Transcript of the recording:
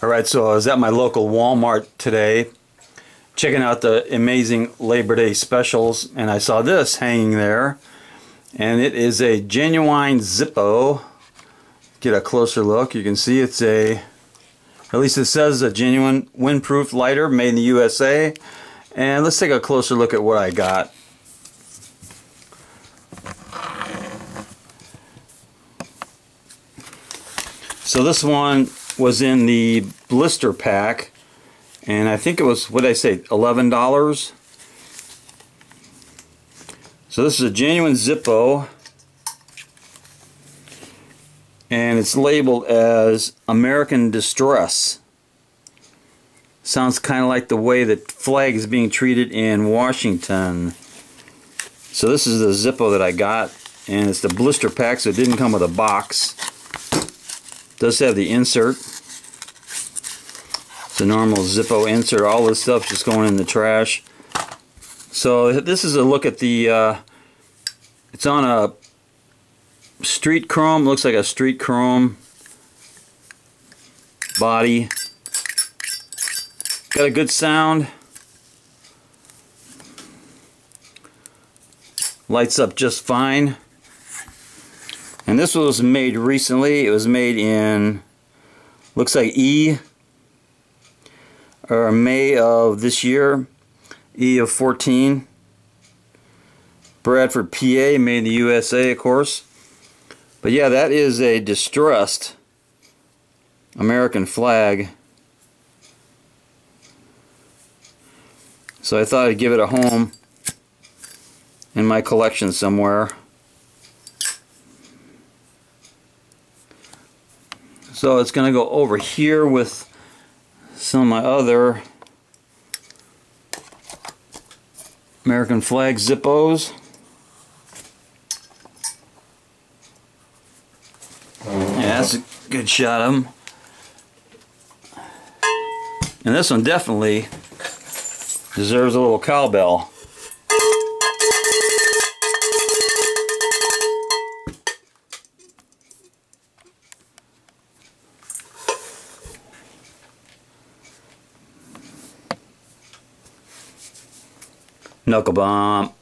Alright, so I was at my local Walmart today checking out the amazing Labor Day specials, and I saw this hanging there, and it is a genuine Zippo. Get a closer look. You can see it's at least it says a genuine windproof lighter made in the USA. And let's take a closer look at what I got. So this one was in the blister pack, and I think it was, what did I say, $11. So this is a genuine Zippo, and it's labeled as American Distress. Sounds kind of like the way that flag is being treated in Washington. So this is the Zippo that I got, and it's the blister pack, so it didn't come with a box. Does have the insert. It's a normal Zippo insert. All this stuff just going in the trash. So this is a look at the it's on a street chrome, looks like a street chrome body. Got a good sound. Lights up just fine. And this was made recently. It was made in, looks like May of this year, E of 14. Bradford, PA, made in the USA, of course. But yeah, that is a distressed American flag. So I thought I'd give it a home in my collection somewhere. So it's going to go over here with some of my other American flag Zippos. Yeah, that's a good shot of them. And this one definitely deserves a little cowbell. Knuckle bump.